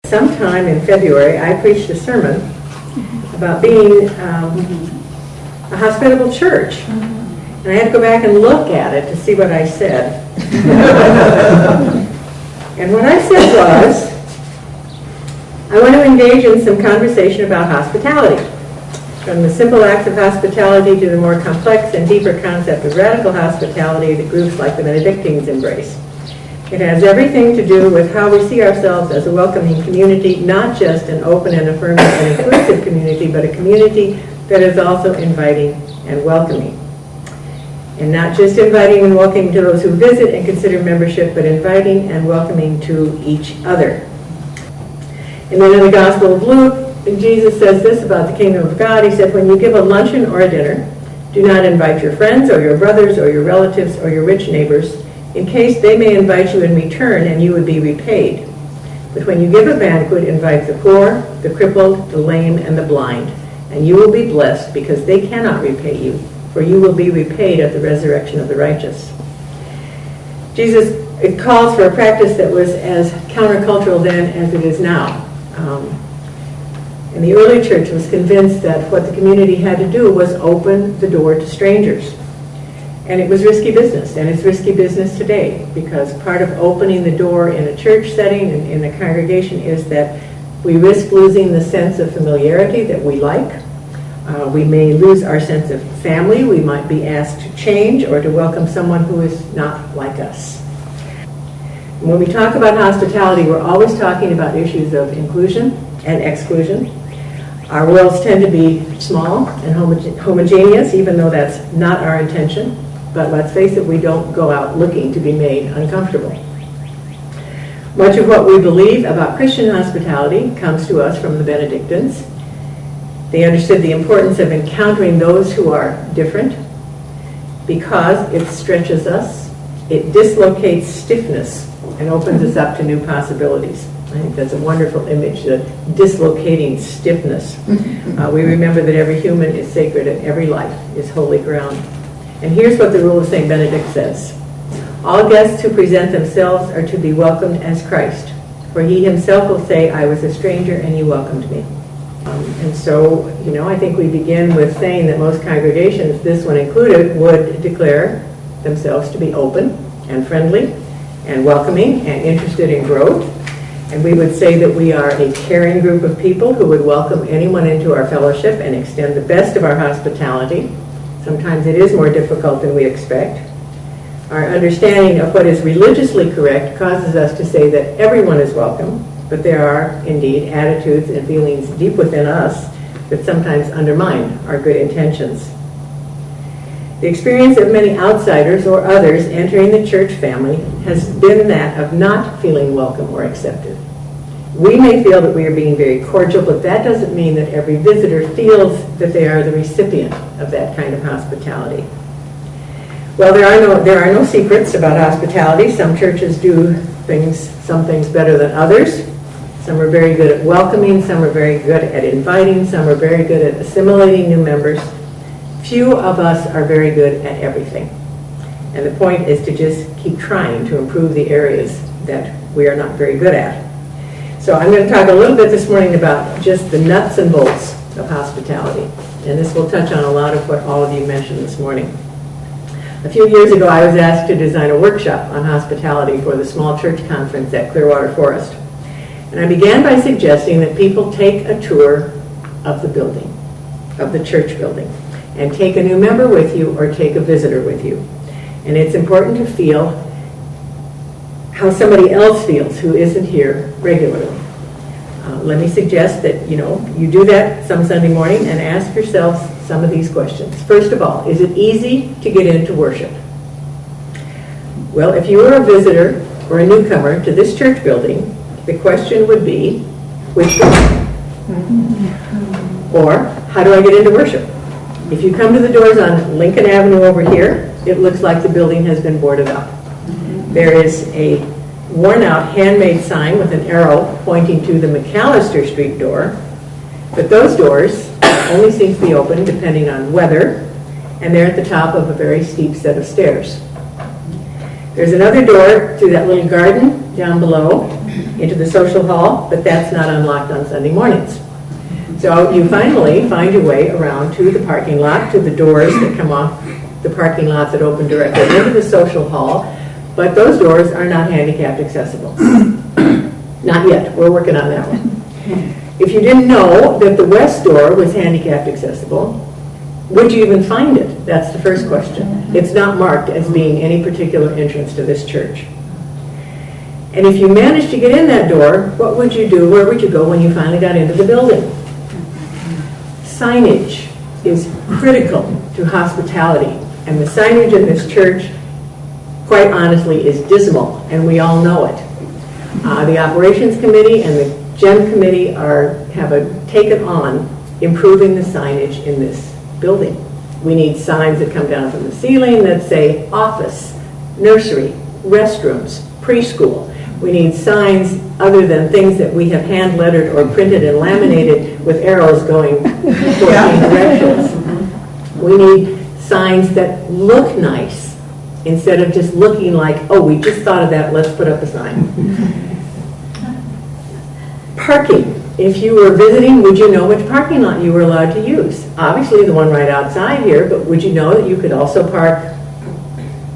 Sometime in February, I preached a sermon about being a hospitable church. And I had to go back and look at it to see what I said. And what I said was, I want to engage in some conversation about hospitality. From the simple acts of hospitality to the more complex and deeper concept of radical hospitality that groups like the Benedictines embrace. It has everything to do with how we see ourselves as a welcoming community, not just an open and affirming and inclusive community, but a community that is also inviting and welcoming. And not just inviting and welcoming to those who visit and consider membership, but inviting and welcoming to each other. And then in the Gospel of Luke, Jesus says this about the kingdom of God. He said, when you give a luncheon or a dinner, do not invite your friends or your brothers or your relatives or your rich neighbors, in case they may invite you in return and you would be repaid. But when you give a banquet, invite the poor, the crippled, the lame, and the blind, and you will be blessed because they cannot repay you, for you will be repaid at the resurrection of the righteous. Jesus, it calls for a practice that was as countercultural then as it is now. And the early church was convinced that what the community had to do was open the door to strangers. And it was risky business, and it's risky business today, because part of opening the door in a church setting and in a congregation is that we risk losing the sense of familiarity that we like. We may lose our sense of family. We might be asked to change or to welcome someone who is not like us. When we talk about hospitality, we're always talking about issues of inclusion and exclusion. Our worlds tend to be small and homogeneous, even though that's not our intention. But let's face it, we don't go out looking to be made uncomfortable. Much of what we believe about Christian hospitality comes to us from the Benedictines. They understood the importance of encountering those who are different because it stretches us, it dislocates stiffness, and opens us up to new possibilities. I think that's a wonderful image, the dislocating stiffness. We remember that every human is sacred and every life is holy ground. And here's what the rule of St. Benedict says. All guests who present themselves are to be welcomed as Christ, for he himself will say, I was a stranger and you welcomed me. And so, I think we begin with saying that most congregations, this one included, would declare themselves to be open and friendly and welcoming and interested in growth. And we would say that we are a caring group of people who would welcome anyone into our fellowship and extend the best of our hospitality. Sometimes it is more difficult than we expect. Our understanding of what is religiously correct causes us to say that everyone is welcome, but there are, indeed, attitudes and feelings deep within us that sometimes undermine our good intentions. The experience of many outsiders or others entering the church family has been that of not feeling welcome or accepted. We may feel that we are being very cordial, but that doesn't mean that every visitor feels that they are the recipient of that kind of hospitality. Well, there are no secrets about hospitality. Some churches do some things better than others. Some are very good at welcoming, some are very good at inviting, some are very good at assimilating new members. Few of us are very good at everything. And the point is to just keep trying to improve the areas that we are not very good at. So I'm going to talk a little bit this morning about just the nuts and bolts of hospitality. And this will touch on a lot of what all of you mentioned this morning. A few years ago, I was asked to design a workshop on hospitality for the small church conference at Clearwater Forest. And I began by suggesting that people take a tour of the building, of the church building, and take a new member with you or take a visitor with you. And it's important to feel how somebody else feels who isn't here regularly. Let me suggest that, you do that some Sunday morning and ask yourselves some of these questions. First of all, is it easy to get into worship? Well, if you were a visitor or a newcomer to this church building, the question would be, which building? Or, how do I get into worship? If you come to the doors on Lincoln Avenue over here, it looks like the building has been boarded up. There is a worn-out handmade sign with an arrow pointing to the McAllister Street door, but those doors only seem to be open depending on weather, and they're at the top of a very steep set of stairs. There's another door through that little garden down below, into the social hall, but that's not unlocked on Sunday mornings. So you finally find your way around to the parking lot, to the doors that come off the parking lot that open directly into the social hall, but those doors are not handicapped accessible. Not yet. We're working on that one. If you didn't know that the west door was handicapped accessible, would you even find it? That's the first question. It's not marked as being any particular entrance to this church. And if you managed to get in that door, what would you do? Where would you go when you finally got into the building? Signage is critical to hospitality. And the signage in this church, quite honestly, is dismal, and we all know it. The Operations Committee and the GEM Committee have taken on improving the signage in this building. We need signs that come down from the ceiling that say office, nursery, restrooms, preschool. We need signs other than things that we have hand lettered or printed and laminated with arrows going 14 directions. We need signs that look nice instead of just looking like, oh, we just thought of that, let's put up a sign. Parking. If you were visiting, would you know which parking lot you were allowed to use? Obviously the one right outside here, but would you know that you could also park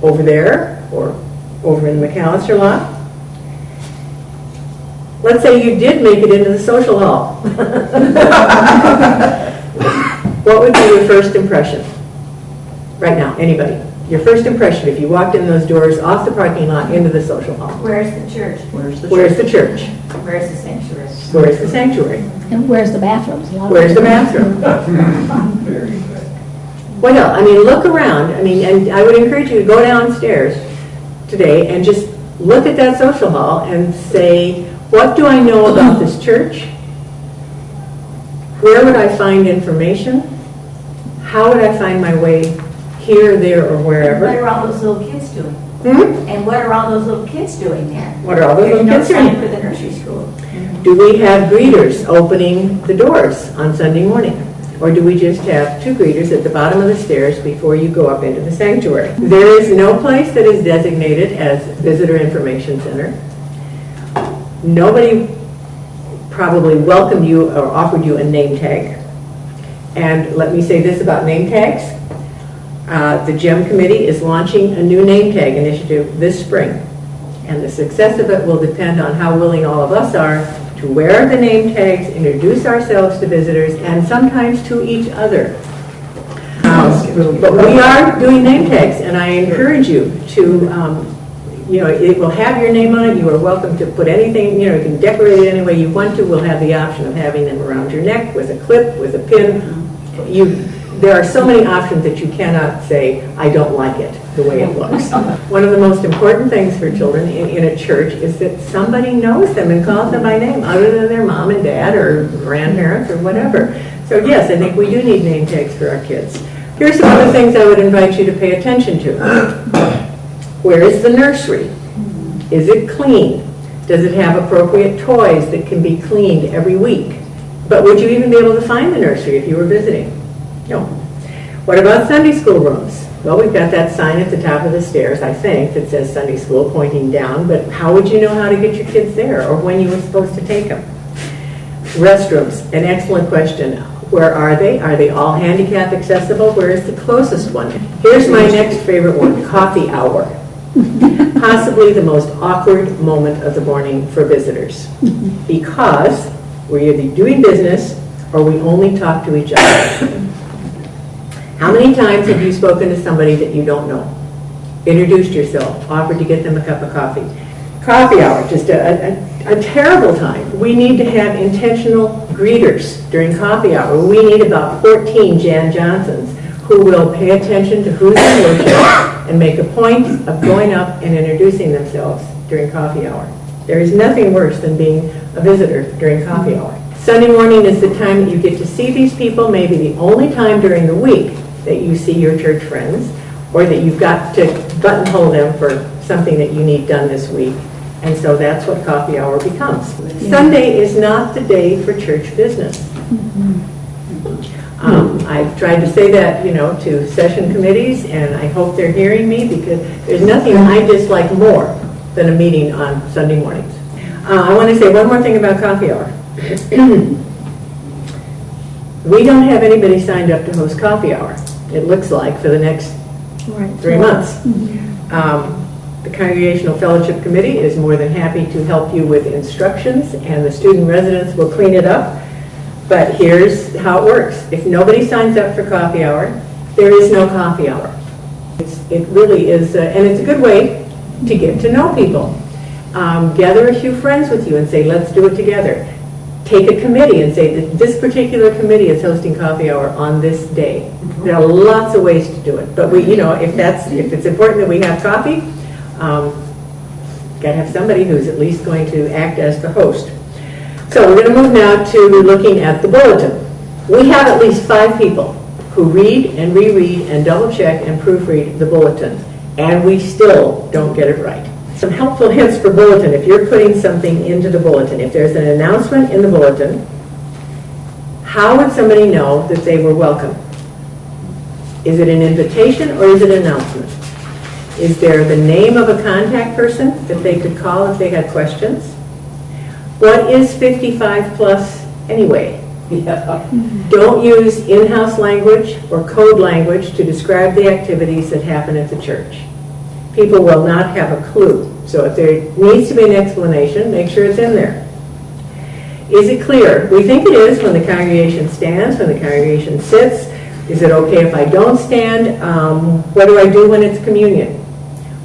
over there or over in the McAllister lot? Let's say you did make it into the social hall. What would be your first impression? Right now, anybody. Your first impression if you walked in those doors off the parking lot into the social hall. Where's the church? Where's the church? Where's the sanctuary? Where's the sanctuary? And where's the bathrooms? Where's the bathroom? What else? I mean, look around. I mean, and I would encourage you to go downstairs today and just look at that social hall and say, what do I know about this church? Where would I find information? How would I find my way here, there, or wherever? What are all those little kids doing? And what are all those little kids doing there? What are all those little kids doing? There's no sign for the nursery school. Do we have greeters opening the doors on Sunday morning? Or do we just have two greeters at the bottom of the stairs before you go up into the sanctuary? There is no place that is designated as Visitor Information Center. Nobody probably welcomed you or offered you a name tag. And let me say this about name tags. The GEM Committee is launching a new name tag initiative this spring. And the success of it will depend on how willing all of us are to wear the name tags, introduce ourselves to visitors, and sometimes to each other. But we are doing name tags, and I encourage you to, it will have your name on it. You are welcome to put anything, you can decorate it any way you want to. We'll have the option of having them around your neck with a clip, with a pin. There are so many options that you cannot say, I don't like it the way it looks. One of the most important things for children in a church is that somebody knows them and calls them by name, other than their mom and dad or grandparents or whatever. So yes, I think we do need name tags for our kids. Here's some other things I would invite you to pay attention to. Where is the nursery? Is it clean? Does it have appropriate toys that can be cleaned every week? But would you even be able to find the nursery if you were visiting? No. What about Sunday school rooms? Well, we've got that sign at the top of the stairs, I think, that says Sunday school pointing down, but how would you know how to get your kids there or when you were supposed to take them? Restrooms, an excellent question. Where are they? Are they all handicap accessible? Where is the closest one? Here's my next favorite one, coffee hour. Possibly the most awkward moment of the morning for visitors because we're either doing business or we only talk to each other. How many times have you spoken to somebody that you don't know? Introduced yourself, offered to get them a cup of coffee. Coffee hour, just a terrible time. We need to have intentional greeters during coffee hour. We need about 14 Jan Johnsons who will pay attention to who's in worship and make a point of going up and introducing themselves during coffee hour. There is nothing worse than being a visitor during coffee hour. Sunday morning is the time that you get to see these people, maybe the only time during the week that you see your church friends, or that you've got to buttonhole them for something that you need done this week. And so that's what coffee hour becomes. Yeah. Sunday is not the day for church business. I've tried to say that, to session committees, and I hope they're hearing me because there's nothing I dislike more than a meeting on Sunday mornings. I want to say one more thing about coffee hour. We don't have anybody signed up to host coffee hour, it looks like, for the next 3 months. The Congregational Fellowship Committee is more than happy to help you with instructions, and the student residents will clean it up. But here's how it works. If nobody signs up for coffee hour, there is no coffee hour. It really is, and it's a good way to get to know people. Gather a few friends with you and say, let's do it together. Take a committee and say, this particular committee is hosting coffee hour on this day. There are lots of ways to do it, but we, if it's important that we have coffee, got to have somebody who's at least going to act as the host. So we're going to move now to looking at the bulletin. We have at least 5 people who read and reread and double check and proofread the bulletin, and we still don't get it right. Some helpful hints for bulletin. If you're putting something into the bulletin, if there's an announcement in the bulletin, how would somebody know that they were welcome? Is it an invitation or is it an announcement? Is there the name of a contact person that they could call if they had questions? What is 55 plus anyway? Don't use in-house language or code language to describe the activities that happen at the church. People will not have a clue. So if there needs to be an explanation, make sure it's in there. Is it clear? We think it is when the congregation stands, when the congregation sits. Is it okay if I don't stand? What do I do when it's communion?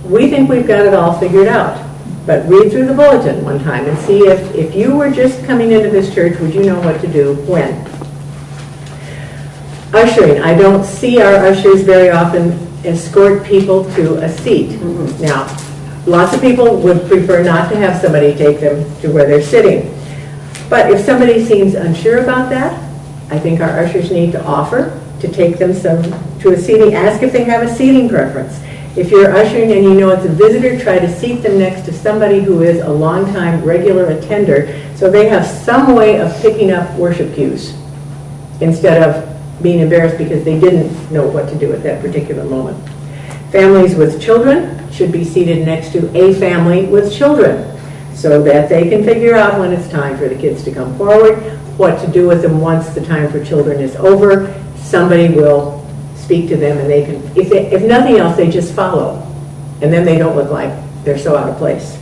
We think we've got it all figured out. But read through the bulletin one time and see if you were just coming into this church, would you know what to do when? Ushering. I don't see our ushers very often escort people to a seat. Now, lots of people would prefer not to have somebody take them to where they're sitting. But if somebody seems unsure about that, I think our ushers need to offer to take them to a seating. Ask if they have a seating preference. If you're ushering and you know it's a visitor, try to seat them next to somebody who is a long-time regular attender so they have some way of picking up worship cues instead of being embarrassed because they didn't know what to do at that particular moment. Families with children should be seated next to a family with children so that they can figure out when it's time for the kids to come forward, what to do with them once the time for children is over. Somebody will speak to them and they can, if nothing else, they just follow. And then they don't look like they're so out of place.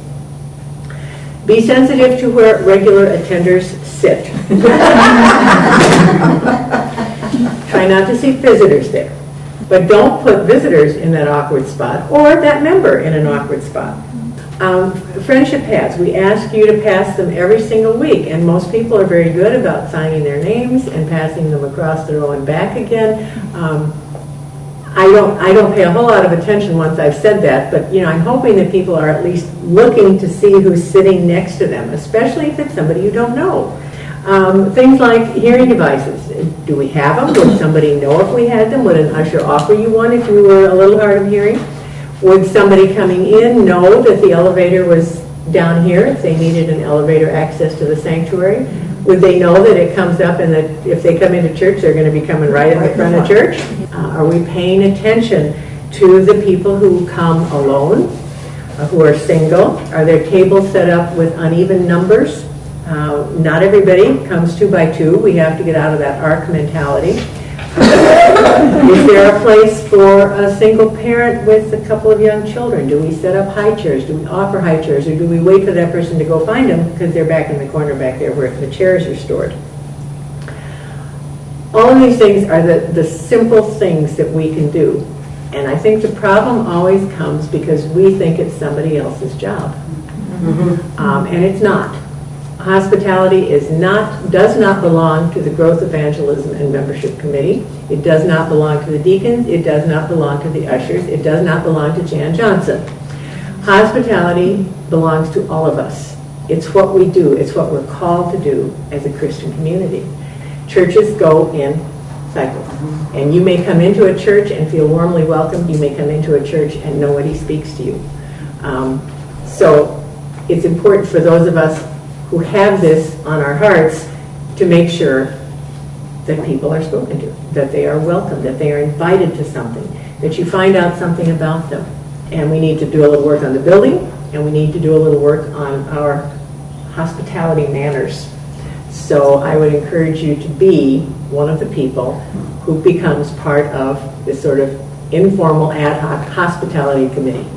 Be sensitive to where regular attenders sit. Try not to see visitors there. But don't put visitors in that awkward spot or that member in an awkward spot. Friendship pads. We ask you to pass them every single week, and most people are very good about signing their names and passing them across the row and back again. I don't pay a whole lot of attention once I've said that, but I'm hoping that people are at least looking to see who's sitting next to them, especially if it's somebody you don't know. Things like hearing devices. Do we have them? Would somebody know if we had them? Would an usher offer you one if you were a little hard of hearing? Would somebody coming in know that the elevator was down here if they needed an elevator access to the sanctuary? Would they know that it comes up and that if they come into church, they're going to be coming right in the front of church? Are we paying attention to the people who come alone, who are single? Are their tables set up with uneven numbers? Not everybody comes 2 by 2. We have to get out of that arc mentality. Is there a place for a single parent with a couple of young children? Do we set up high chairs? Do we offer high chairs? Or do we wait for that person to go find them because they're back in the corner back there where the chairs are stored? All of these things are the simple things that we can do. And I think the problem always comes because we think it's somebody else's job. And it's not. Hospitality does not belong to the Growth Evangelism and Membership Committee. It does not belong to the deacons. It does not belong to the ushers. It does not belong to Jan Johnson. Hospitality belongs to all of us. It's what we do. It's what we're called to do as a Christian community. Churches go in cycles. And you may come into a church and feel warmly welcomed. You may come into a church and nobody speaks to you. So it's important for those of us who have this on our hearts to make sure that people are spoken to, that they are welcome, that they are invited to something, that you find out something about them. And we need to do a little work on the building, and we need to do a little work on our hospitality manners. So I would encourage you to be one of the people who becomes part of this sort of informal ad hoc hospitality committee.